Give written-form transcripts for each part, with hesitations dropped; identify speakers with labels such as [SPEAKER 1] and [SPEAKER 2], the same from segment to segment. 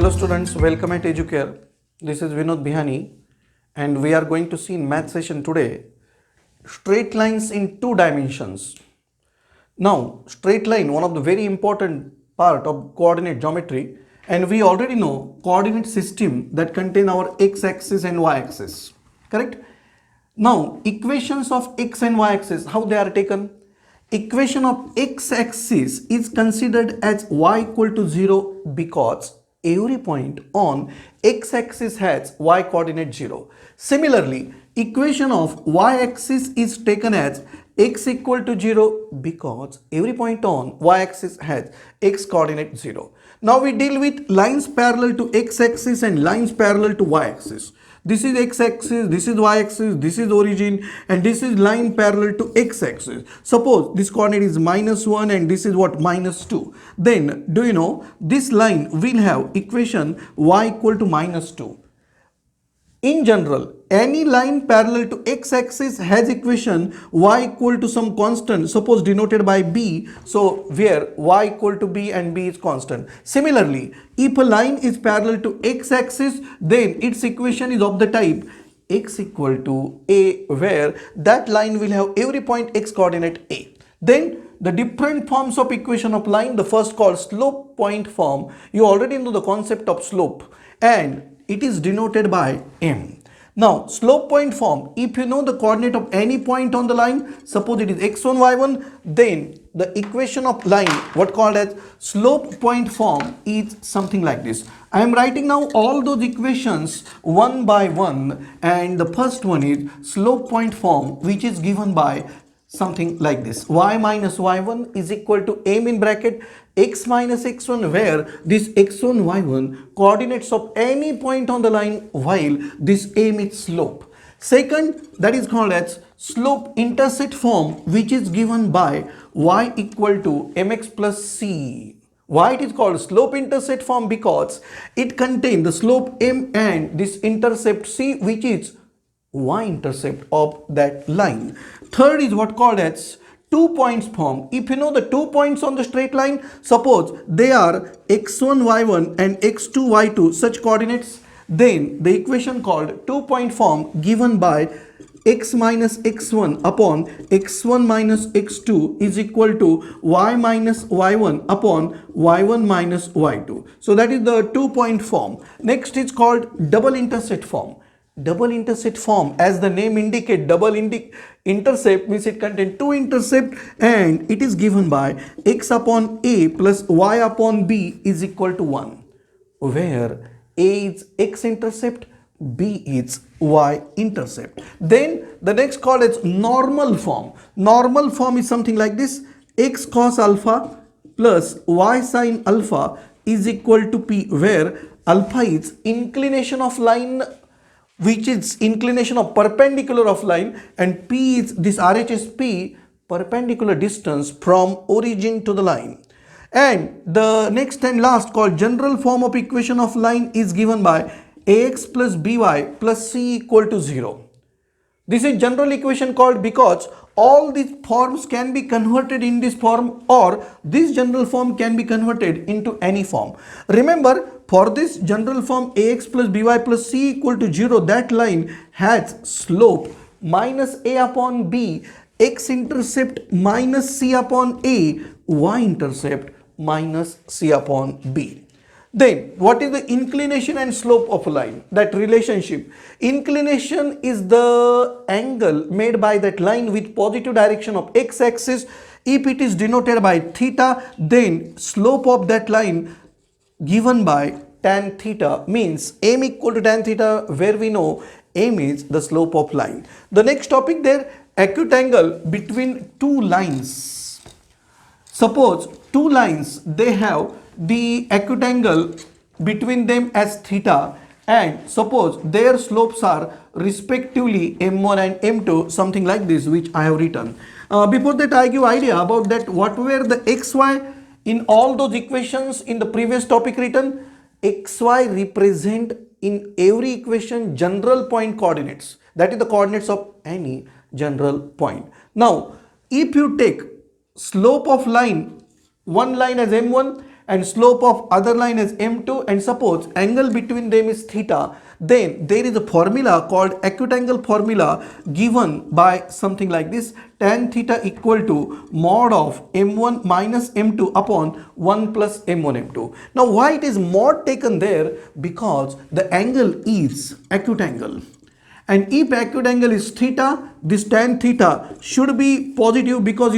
[SPEAKER 1] Hello students, welcome at Educare. This is Bihani and we are going to see in math session today straight lines in two dimensions. Now straight line, one of the very important part of coordinate geometry, and we already know coordinate system that contain our x-axis and y-axis, correct? Now equations of x and y-axis, how they are taken? Equation of x-axis is considered as y equal to 0 because every point on x-axis has y coordinate 0. Similarly, equation of y-axis is taken as x equal to 0 because every point on y-axis has x coordinate 0. Now we deal with lines parallel to x-axis and lines parallel to y-axis. This is x-axis, this is y-axis, this is origin, and this is line parallel to x-axis. Suppose this coordinate is -1 and this is what, -2. Then do you know this line will have equation y equal to -2. In general, any line parallel to x-axis has equation y equal to some constant, suppose denoted by b, so where y equal to b and b is constant. Similarly, if a line is parallel to x-axis, then its equation is of the type x equal to a, where that line will have every point x coordinate a. Then the different forms of equation of line, the first called slope point form. You already know the concept of slope and it is denoted by m. Now slope point form, if you know the coordinate of any point on the line, suppose it is x1 y1, then the equation of line, what called as slope point form, is something like this. I am writing now all those equations one by one, and the first one is slope point form, which is given by something like this: y minus y1 is equal to m in bracket x minus x1, where this x1 y1 coordinates of any point on the line while this m is slope. Second, that is called as slope intercept form, which is given by y equal to mx plus c. Why it is called slope intercept form? Because it contains the slope m and this intercept c, which is y-intercept of that line. Third is what called as 2 points form. If you know the 2 points on the straight line, suppose they are x1 y1 and x2 y2, such coordinates, then the equation called 2 point form given by x minus x1 upon x1 minus x2 is equal to y minus y1 upon y1 minus y2. So that is the 2 point form. Next is called double intercept form. Double intercept form, as the name indicate, double intercept means it contains two intercept and it is given by x upon a plus y upon b is equal to 1, where a is x intercept, b is y intercept. Then the next called as normal form. Normal form is something like this: x cos alpha plus y sin alpha is equal to p, where alpha is inclination of line, which is inclination of perpendicular of line, and p is this RHS p, perpendicular distance from origin to the line. And the next and last called general form of equation of line is given by ax plus by plus c equal to 0. This is general equation called because all these forms can be converted in this form, or this general form can be converted into any form. Remember, for this general form ax plus by plus c equal to 0, that line has slope minus a upon b, x intercept minus c upon a, y intercept minus c upon b. Then what is the inclination and slope of a line? That relationship. Inclination is the angle made by that line with positive direction of x-axis. If it is denoted by theta, then slope of that line given by tan theta, means m equal to tan theta, where we know m is the slope of line. The next topic there, acute angle between two lines. Suppose two lines, they have the acute angle between them as theta, and suppose their slopes are respectively m1 and m2, something like this, which I have written. Before that, I give idea about that what were the xy in all those equations in the previous topic written. Xy represent in every equation general point coordinates, that is the coordinates of any general point. Now if you take slope of line, one line as m1 and slope of other line is m2, and suppose angle between them is theta, then there is a formula called acute angle formula given by something like this: tan theta equal to mod of m1 minus m2 upon 1 plus m1 m2. Now why it is mod taken there? Because the angle is acute angle, and if acute angle is theta, this tan theta should be positive, because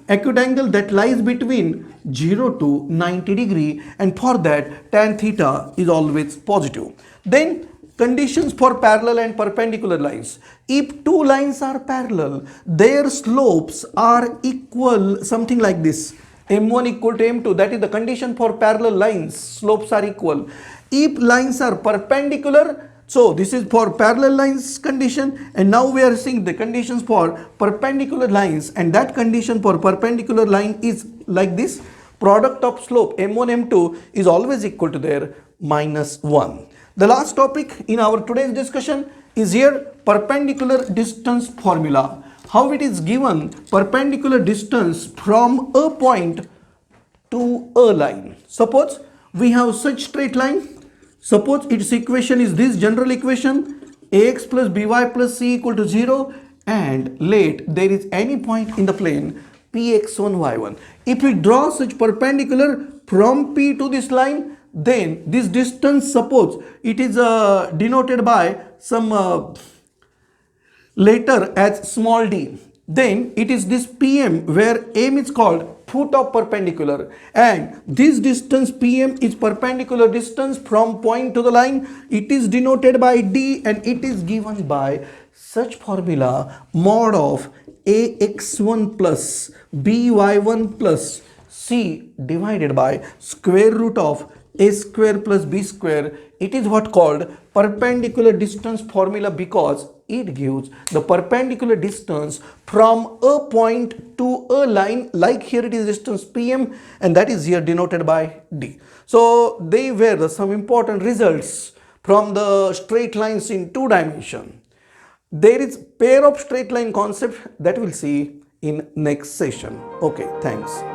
[SPEAKER 1] acute angle that lies between 0 to 90 degree, and for that tan theta is always positive. Then conditions for parallel and perpendicular lines. If two lines are parallel, their slopes are equal, something like this: m1 equal to m2. That is the condition for parallel lines, slopes are equal. If lines are perpendicular, so this is for parallel lines condition, and now we are seeing the conditions for perpendicular lines, and that condition for perpendicular line is like this: product of slope m1 m2 is always equal to their minus 1. The last topic in our today's discussion is here perpendicular distance formula. How it is given perpendicular distance from a point to a line. Suppose we have such straight line. Suppose its equation is this general equation: ax plus by plus c equal to 0, and let there is any point in the plane px1 y1. If we draw such perpendicular from P to this line, then this distance, suppose it is denoted by some letter as small d, then it is this PM, where M is called foot of perpendicular, and this distance PM is perpendicular distance from point to the line. It is denoted by d, and it is given by such formula: mod of ax1 plus by1 plus c divided by square root of a square plus b square. It is what called perpendicular distance formula, because it gives the perpendicular distance from a point to a line. Like here it is distance PM, and that is here denoted by d. So they were some important results from the straight lines in 2 dimension. There is pair of straight line concept that we'll see in next session. Okay, thanks.